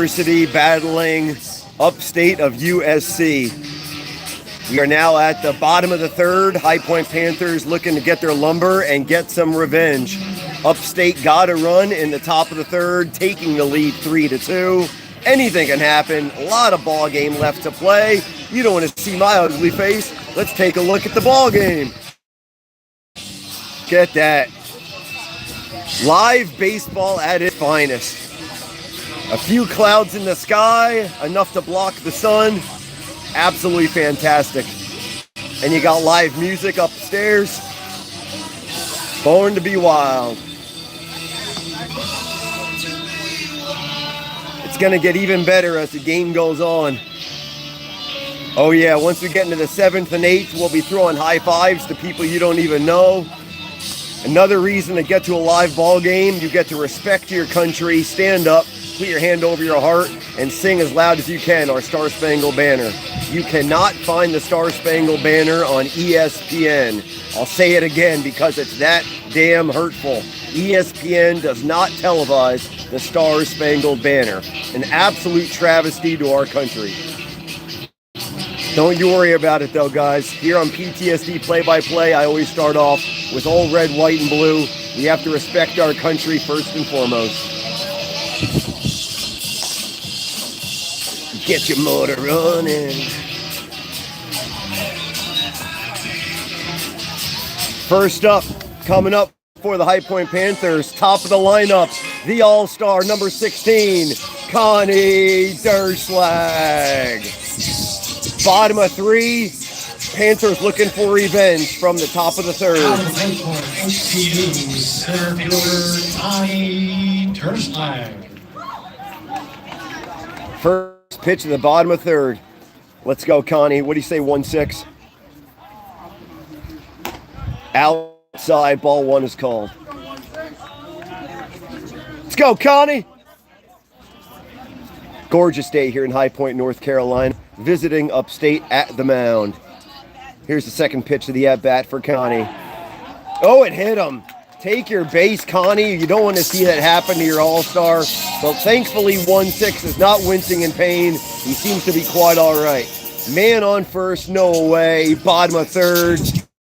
University battling Upstate of USC. We are now at the bottom of the third. High Point Panthers looking to get their lumber and get some revenge. Upstate got a run in the top of the third, taking the lead 3-2. Anything can happen. A lot of ball game left to play. You don't want to see my ugly face. Let's take a look at the ball game. Get that. Live baseball at its finest. A few clouds in the sky, enough to block the sun. Absolutely fantastic. And you got live music upstairs. Born to be wild. It's going to get even better as the game goes on. Oh yeah, once we get into the 7th and 8th, we'll be throwing high fives to people you don't even know. Another reason to get to a live ball game, you get to respect your country, stand up, put your hand over your heart, and sing as loud as you can our Star Spangled Banner. You cannot find the Star Spangled Banner on ESPN. I'll say it again because it's that damn hurtful. ESPN does not televise the Star Spangled Banner. An absolute travesty to our country. Don't you worry about it though, guys. Here on PTSD Play-by-Play, I always start off with all red, white, and blue. We have to respect our country first and foremost. Get your motor running. First up, coming up for the High Point Panthers, top of the lineup, the All-Star number 16, Connie Durschlag. Bottom of 3, Panthers looking for revenge from the top of the third. HPU, center fielder Connie Durschlag. First pitch at the bottom of third. Let's go, Connie. What do you say, 1-6? Outside, ball 1 is called. Let's go, Connie. Gorgeous day here in High Point, North Carolina, visiting Upstate at the mound. Here's the second pitch of the at-bat for Connie. Oh, it hit him. Take your base, Connie. You don't want to see that happen to your all-star. But thankfully, 1-6 is not wincing in pain. He seems to be quite all right. Man on first, no away. Bottom of third.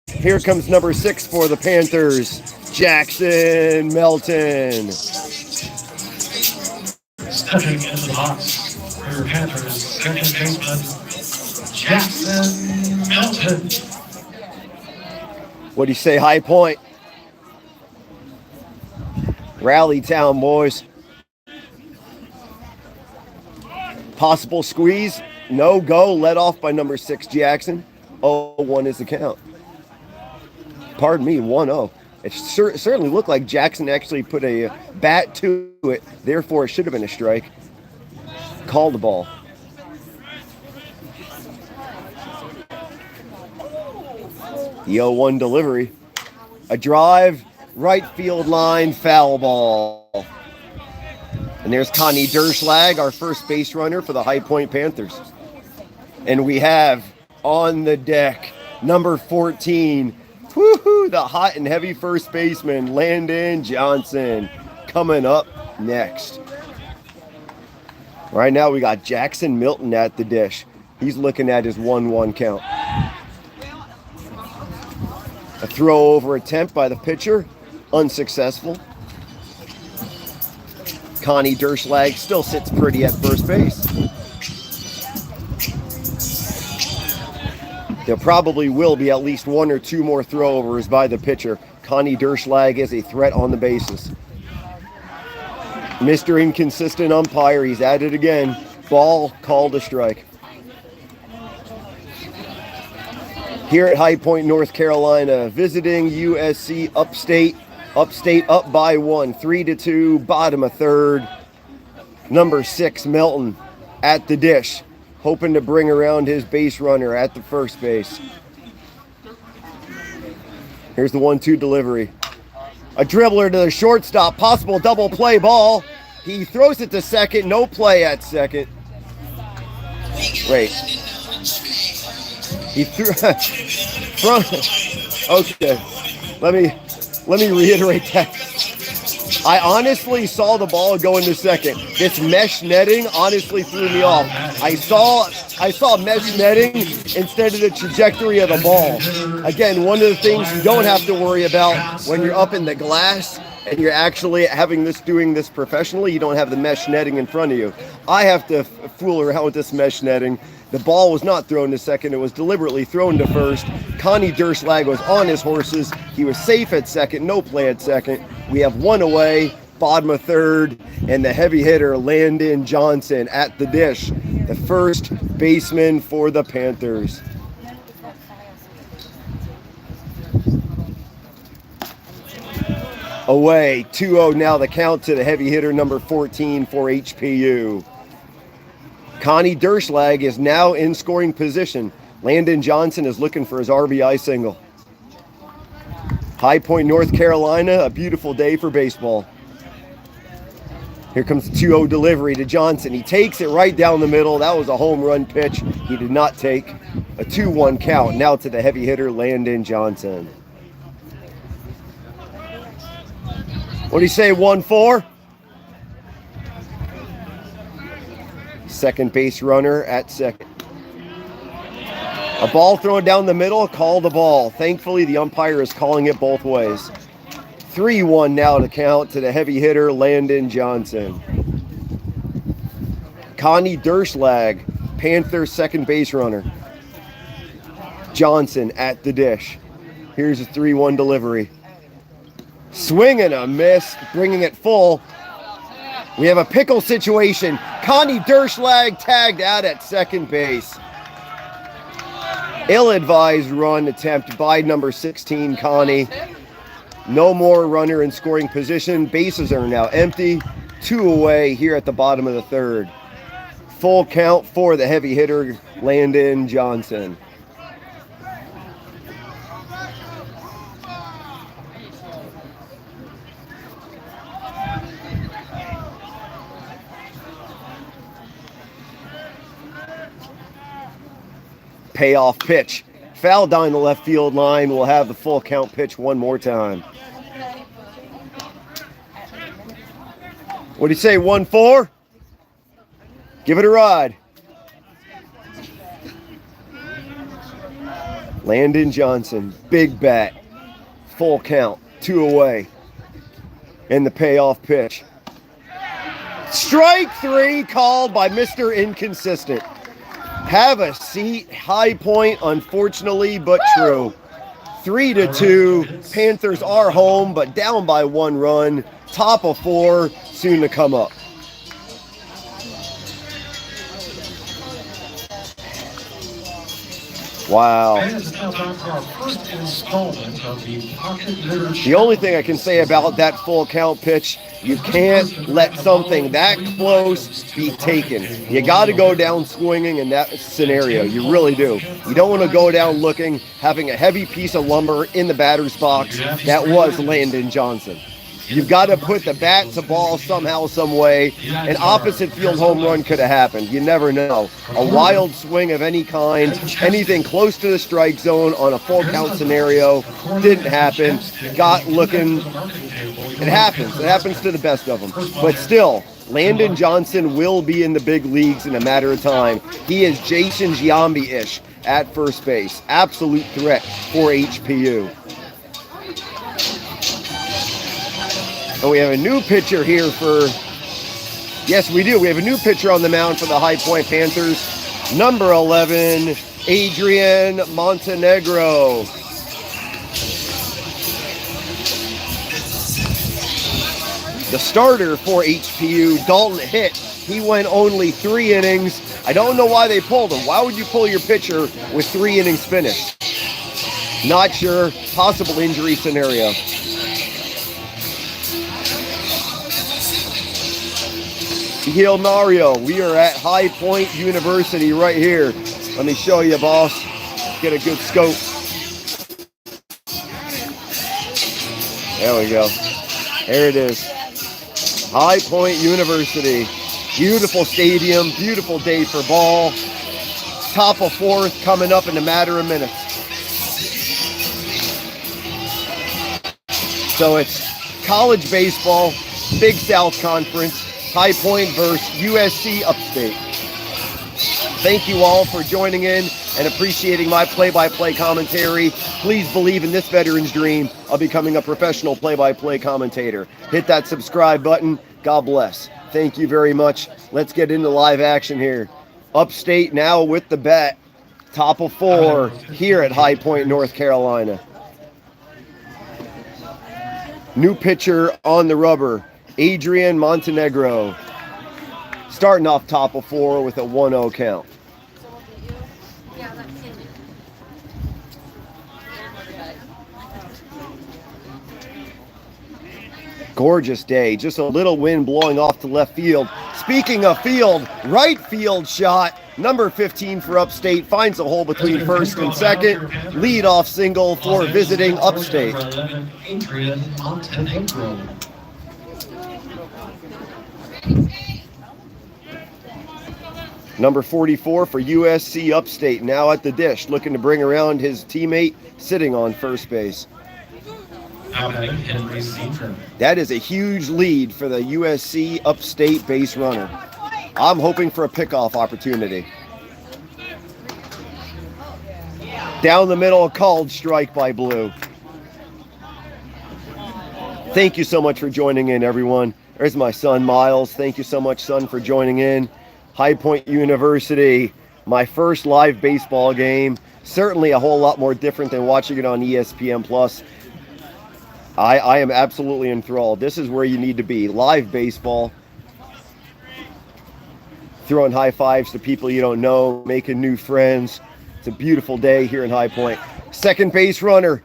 Here comes number 6 for the Panthers, Jackson Melton. Stepping into the box for your Panthers, second baseman, Jackson Melton. What do you say, High Point? Rally town, boys. Possible squeeze. No go. Led off by number 6, Jackson. 0-1 is the count. Pardon me, 1-0. It certainly looked like Jackson actually put a bat to it. Therefore, it should have been a strike. Call the ball. The 0-1 delivery. A drive, right field line, foul ball. And there's Connie Durschlag, our first base runner for the High Point Panthers. And we have on the deck, number 14, woohoo, the hot and heavy first baseman, Landon Johnson, coming up next. Right now we got Jackson Melton at the dish. He's looking at his 1-1 count. A throw over attempt by the pitcher, unsuccessful. Connie Durschlag still sits pretty at first base. There probably will be at least 1 or 2 more throwovers by the pitcher. Connie Durschlag is a threat on the bases. Mr. Inconsistent umpire, he's at it again. Ball called a strike. Here at High Point, North Carolina, visiting USC Upstate. Upstate up by 1, 3-2, bottom of third. Number 6, Melton, at the dish, hoping to bring around his base runner at the first base. Here's the 1-2 delivery. A dribbler to the shortstop, possible double play ball. He throws it to second, no play at second. Wait. He threw from. Okay, let me reiterate that. I honestly saw the ball go into second. This mesh netting honestly threw me off. I saw mesh netting instead of the trajectory of the ball. Again, one of the things you don't have to worry about when you're up in the glass and you're actually doing this professionally, you don't have the mesh netting in front of you. I have to fool around with this mesh netting. The ball was not thrown to second. It was deliberately thrown to first. Connie Durslag was on his horses. He was safe at second, no play at second. We have one away, bottom of third, and the heavy hitter, Landon Johnson, at the dish, the first baseman for the Panthers. Away, 2-0 now the count to the heavy hitter, number 14 for HPU. Connie Durslag is now in scoring position. Landon Johnson is looking for his RBI single. High Point, North Carolina, a beautiful day for baseball. Here comes the 2-0 delivery to Johnson. He takes it right down the middle. That was a home run pitch. He did not take. A 2-1 count now to the heavy hitter, Landon Johnson. What do you say, 1-4? Second base runner at second. A ball thrown down the middle, call the ball. Thankfully, the umpire is calling it both ways. 3-1 now to count to the heavy hitter, Landon Johnson. Connie Durslag, Panthers second base runner. Johnson at the dish. Here's a 3-1 delivery. Swing and a miss, bringing it full. We have a pickle situation. Connie Durslag tagged out at second base. Ill-advised run attempt by number 16, Connie. No more runner in scoring position. Bases are now empty. 2 away here at the bottom of the third. Full count for the heavy hitter, Landon Johnson. Payoff pitch. Foul down the left field line. We'll have the full count pitch one more time. What do you say, 1-4? Give it a ride. Landon Johnson, big bat. Full count, 2 away. And the payoff pitch. Strike 3 called by Mr. Inconsistent. Have a seat. High Point, unfortunately, but true. 3-2. Panthers are home, but down by 1 run. Top of 4, soon to come up. Wow. The only thing I can say about that full count pitch, you can't let something that close be taken. You got to go down swinging in that scenario. You really do. You don't want to go down looking, having a heavy piece of lumber in the batter's box. That was Landon Johnson. You've got to put the bat to ball somehow, some way. An opposite field home run could have happened. You never know. A wild swing of any kind, anything close to the strike zone on a full count scenario, didn't happen. Got looking. It happens. It happens to the best of them. But still, Landon Johnson will be in the big leagues in a matter of time. He is Jason Giambi-ish at first base. Absolute threat for HPU. And we have a new pitcher here for, yes we do, we have a new pitcher on the mound for the High Point Panthers, number 11, Adrian Montenegro. The starter for HPU, Dalton Hitt, he went only 3 innings. I don't know why they pulled him. Why would you pull your pitcher with 3 innings finished? Not sure, possible injury scenario. Heel Mario, we are at High Point University right here. Let me show you, boss. Get a good scope. There we go. There it is. High Point University. Beautiful stadium, beautiful day for ball. Top of 4th coming up in a matter of minutes. So it's college baseball. Big South Conference, High Point versus USC Upstate. Thank you all for joining in and appreciating my play-by-play commentary. Please believe in this veteran's dream of becoming a professional play-by-play commentator. Hit that subscribe button. God bless. Thank you very much. Let's get into live action here. Upstate now with the bet. Top of 4 here at High Point, North Carolina. New pitcher on the rubber, Adrian Montenegro. Starting off top of 4 with a 1-0 count. Gorgeous day. Just a little wind blowing off to left field. Speaking of field, right field shot. Number 15 for Upstate finds a hole between first and second. Lead-off single for visiting Upstate. Adrian Montenegro. Number 44 for USC Upstate now at the dish, looking to bring around his teammate sitting on first base. That is a huge lead for the USC Upstate base runner. I'm hoping for a pickoff opportunity. Down the middle, a called strike by Blue. Thank you so much for joining in, everyone. There's my son, Miles. Thank you so much, son, for joining in. High Point University, my first live baseball game. Certainly a whole lot more different than watching it on ESPN+. I am absolutely enthralled. This is where you need to be. Live baseball. Throwing high fives to people you don't know, making new friends. It's a beautiful day here in High Point. Second base runner.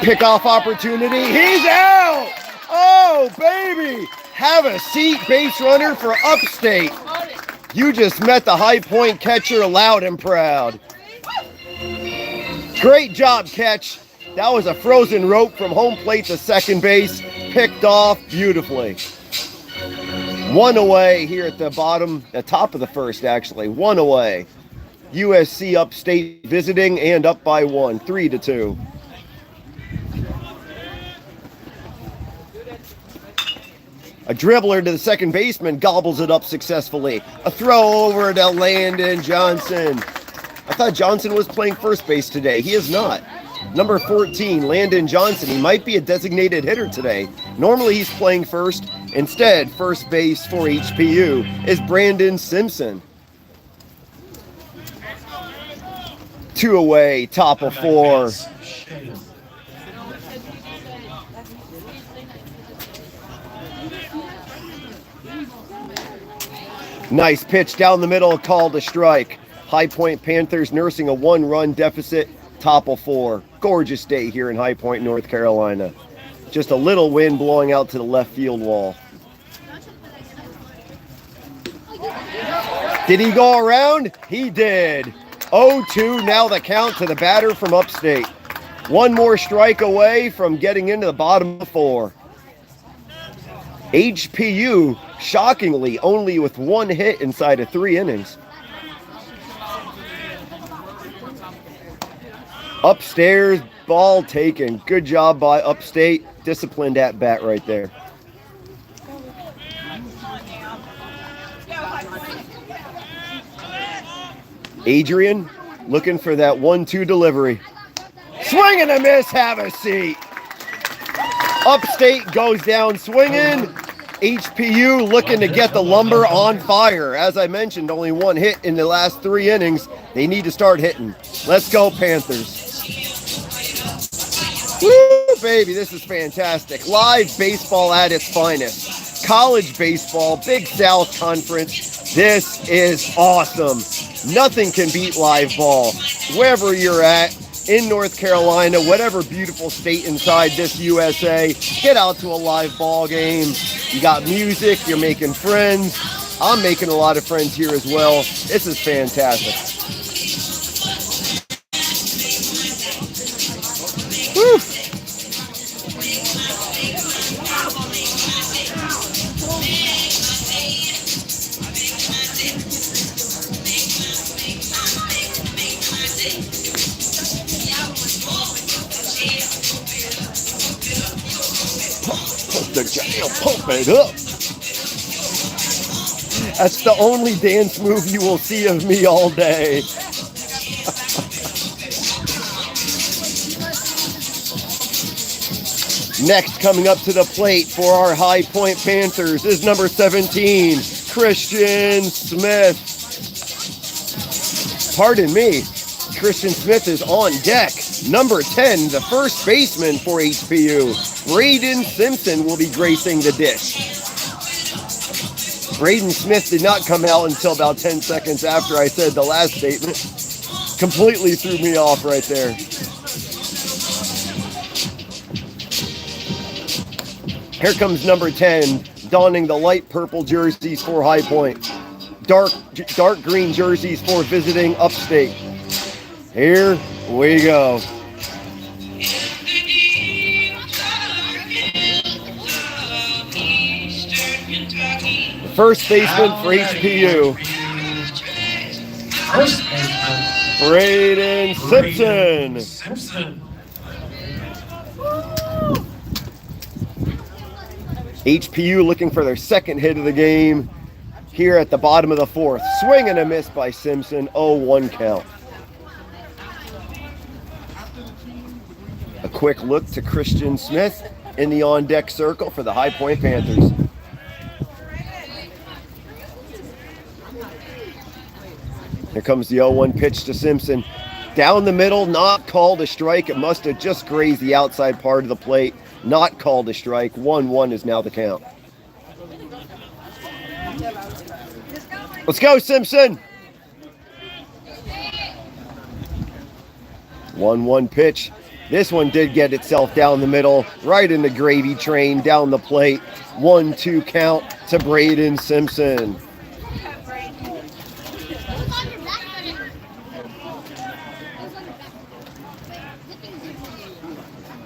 Pickoff opportunity. He's out! Oh, baby! Have a seat, base runner for Upstate. You just met the High Point catcher loud and proud. Great job, catch. That was a frozen rope from home plate to second base. Picked off beautifully. 1 away here at the top of the first, actually. 1 away. USC Upstate visiting and up by 1, 3-2. A dribbler to the second baseman gobbles it up successfully. A throw over to Landon Johnson. I thought Johnson was playing first base today. He is not. Number 14, Landon Johnson. He might be a designated hitter today. Normally he's playing first. Instead, first base for HPU is Brandon Simpson. 2 away, top of 4. Nice pitch down the middle, called a strike. High Point Panthers nursing a 1-run deficit, top of 4. Gorgeous day here in High Point, North Carolina. Just a little wind blowing out to the left field wall. Did he go around? He did. 0-2, now the count to the batter from Upstate. 1 more strike away from getting into the bottom of 4. HPU, shockingly, only with 1 hit inside of 3 innings. Upstairs, ball taken. Good job by Upstate. Disciplined at bat right there. Adrian looking for that 1-2 delivery. Swing and a miss, have a seat. Upstate goes down swinging. HPU looking to get the lumber on fire. As I mentioned, only 1 hit in the last 3 innings. They need to start hitting. Let's go, Panthers. Woo, baby, this is fantastic. Live baseball at its finest. College baseball, Big South Conference. This is awesome. Nothing can beat live ball. Wherever you're at, in North Carolina, whatever beautiful state inside this USA, get out to a live ball game. You got music, you're making friends. I'm making a lot of friends here as well. This is fantastic. Woo. the jam, pump it up. That's the only dance move you will see of me all day. Next, coming up to the plate for our High Point Panthers is number 17, Christian Smith. Pardon me, Christian Smith is on deck. Number 10, the first baseman for HPU, Braden Simpson, will be gracing the dish. Braden Smith did not come out until about 10 seconds after I said the last statement. Completely threw me off right there. Here comes number 10, donning the light purple jerseys for High Point. Dark green jerseys for visiting Upstate. Here we go. The first baseman for HPU, Braden Simpson. HPU looking for their second hit of the game here at the bottom of the fourth. Swing and a miss by Simpson, 0-1 count. A quick look to Christian Smith in the on-deck circle for the High Point Panthers. Here comes the 0-1 pitch to Simpson. Down the middle, not called a strike. It must have just grazed the outside part of the plate. Not called a strike. 1-1 is now the count. Let's go, Simpson. 1-1 pitch. This one did get itself down the middle, right in the gravy train, down the plate. 1-2 count to Braden Simpson.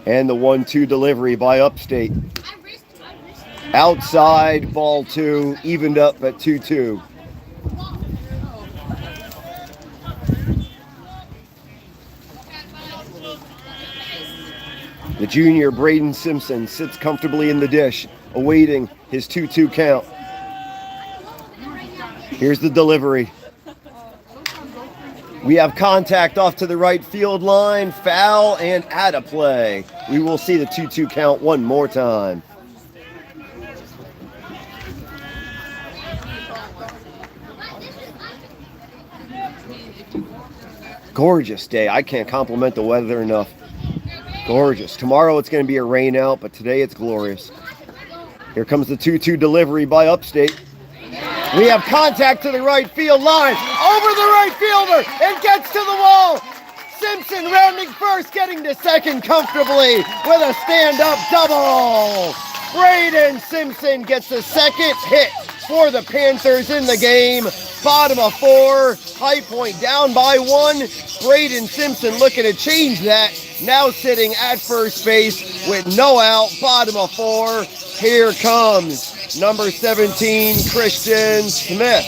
And the 1-2 delivery by Upstate. Outside, ball 2, evened up at 2-2. The junior Braden Simpson sits comfortably in the dish, awaiting his 2-2 count. Here's the delivery. We have contact off to the right field line, foul and out of play. We will see the 2-2 count one more time. Gorgeous day. I can't compliment the weather enough. Gorgeous. Tomorrow it's going to be a rain out, but today it's glorious. Here comes the 2-2 delivery by Upstate. We have contact to the right field line. Over the right fielder. It gets to the wall. Simpson rounding first, getting to second comfortably with a stand-up double. Braden Simpson gets the second hit for the Panthers in the game. Bottom of 4. High Point down by 1. Braden Simpson looking to change that. Now sitting at first base with no out. Bottom of 4. Here comes number 17, Christian Smith.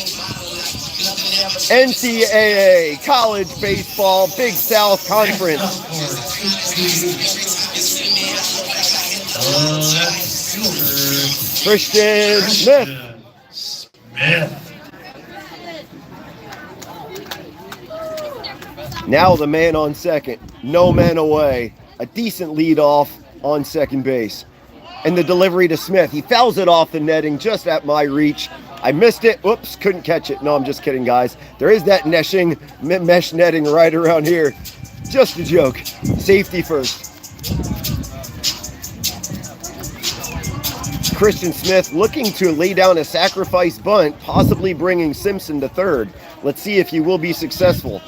NCAA College Baseball Big South Conference. Christian Smith. Now the man on second. No man away. A decent lead off on second base. And the delivery to Smith. He fouls it off the netting just at my reach. I missed it. Oops, couldn't catch it. No, I'm just kidding, guys. There is that mesh netting right around here. Just a joke. Safety first. Christian Smith looking to lay down a sacrifice bunt, possibly bringing Simpson to third. Let's see if he will be successful.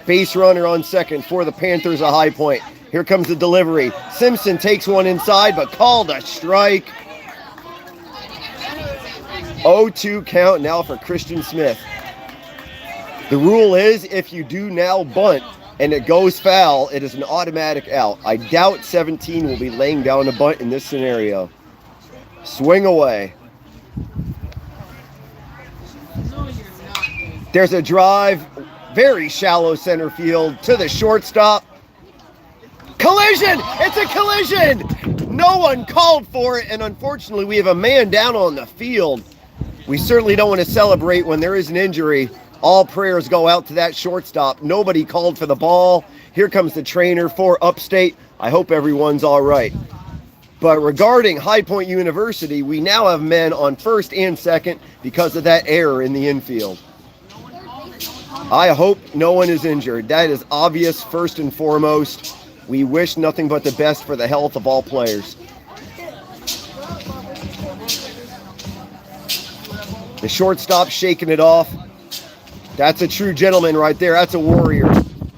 Base runner on second for the Panthers, a High Point. Here comes the delivery. Simpson takes one inside, but called a strike. 0-2 count now for Christian Smith. The rule is if you do now bunt and it goes foul, it is an automatic out. I doubt 17 will be laying down a bunt in this scenario. Swing away. There's a drive, very shallow center field to the shortstop. Collision! It's a collision! No one called for it, and unfortunately we have a man down on the field. We certainly don't want to celebrate when there is an injury. All prayers go out to that shortstop. Nobody called for the ball. Here comes the trainer for Upstate. I hope everyone's all right. But regarding High Point University, we now have men on first and second because of that error in the infield. I hope no one is injured. That is obvious first and foremost. We wish nothing but the best for the health of all players. The shortstop shaking it off. That's a true gentleman right there. That's a warrior.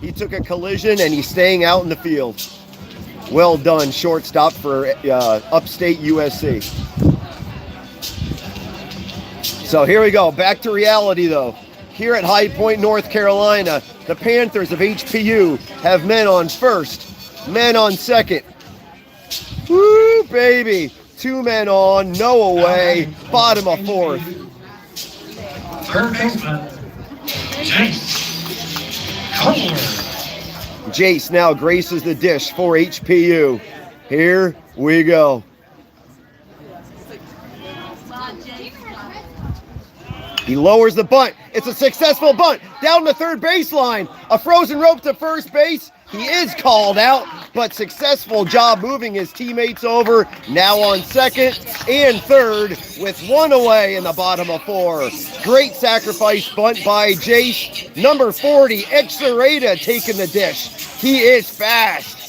He took a collision and he's staying out in the field. Well done, shortstop for Upstate USC. So here we go. Back to reality, though. Here at High Point, North Carolina, the Panthers of HPU have men on first, men on second. Woo, baby. 2 men on, no away, bottom of fourth. Third baseman, Jace Kohler. Jace now graces the dish for HPU. Here we go. He lowers the bunt. It's a successful bunt down the third baseline. A frozen rope to first base. He is called out, but successful job moving his teammates over. Now on second and third with 1 away in the bottom of 4. Great sacrifice bunt by Jace. Number 40, Exarada taking the dish. He is fast.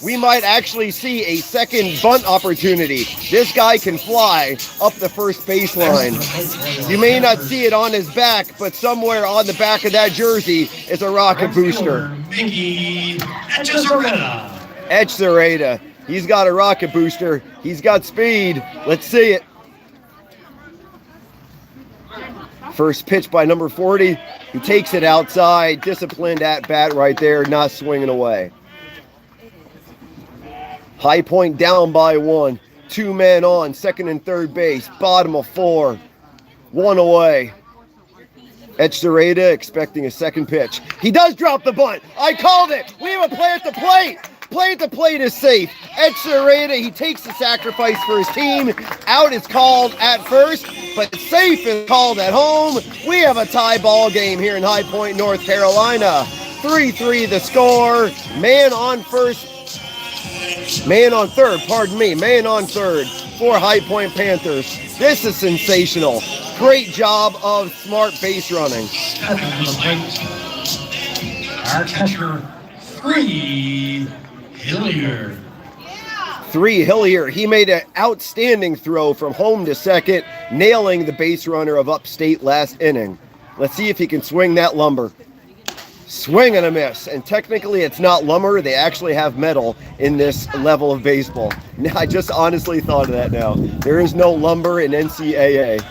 We might actually see a second bunt opportunity. This guy can fly up the first baseline. You may not see it on his back, but somewhere on the back of that jersey is a rocket booster. Exarada. He's got a rocket booster. He's got speed. Let's see it. First pitch by number 40. He takes it outside. Disciplined at bat right there, not swinging away. High Point down by 1. 2 men on, second and third base. Bottom of 4. 1 away. Exarada expecting a second pitch. He does drop the bunt. I called it. We have a play at the plate. Play at the plate is safe. Exarada, he takes the sacrifice for his team. Out is called at first, but safe is called at home. We have a tie ball game here in High Point, North Carolina. 3-3 the score. Man on first. Man on third for High Point Panthers. This is sensational. Great job of smart base running. Our catcher, 3 Hilliard. 3 Hilliard. He made an outstanding throw from home to second, nailing the base runner of Upstate last inning. Let's see if he can swing that lumber. Swing and a miss. And technically it's not lumber. They actually have metal in this level of baseball. I just honestly thought of that now. There is no lumber in NCAA.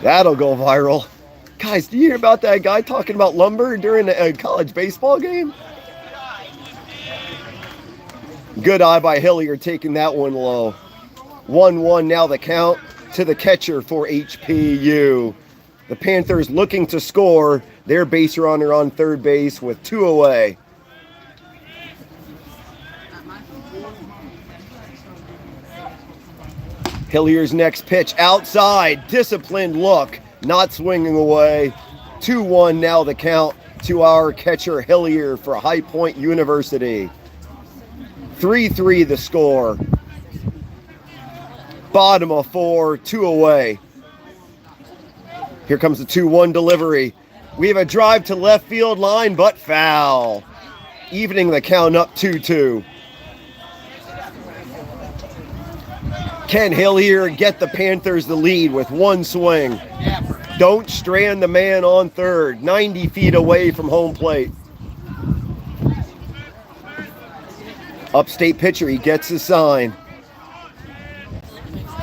That'll go viral. Guys, do you hear about that guy talking about lumber during a college baseball game? Good eye by Hilliard taking that one low. 1-1 now the count to the catcher for HPU. The Panthers looking to score. Their base runner on third base with 2 away. Hilliard's next pitch outside. Disciplined look. Not swinging away. 2-1 now the count to our catcher Hilliard for High Point University. 3-3 the score. Bottom of 4, 2 away. Here comes the 2-1 delivery. We have a drive to left field line, but foul. Evening the count up 2-2. Can Hilliard get the Panthers the lead with 1 swing? Don't strand the man on third. 90 feet away from home plate. Upstate pitcher, he gets his sign.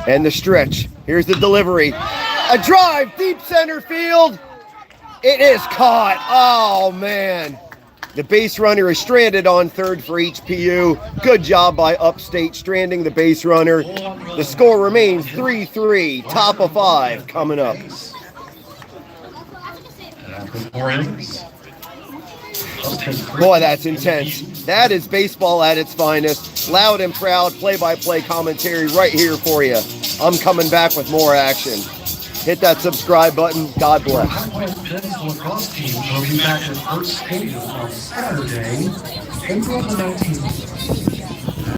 And the stretch. Here's the delivery. A drive, deep center field. It is caught. Oh, man. The base runner is stranded on third for HPU. Good job by Upstate stranding the base runner. The score remains 3-3. Top of 5 coming up. And after 4 innings, Boy, that's intense. That is baseball at its finest. Loud and proud play-by-play commentary right here for you. I'm coming back with more action. Hit that subscribe button. God bless. The Penn lacrosse team will be back at Upstate on Saturday, April the 19th.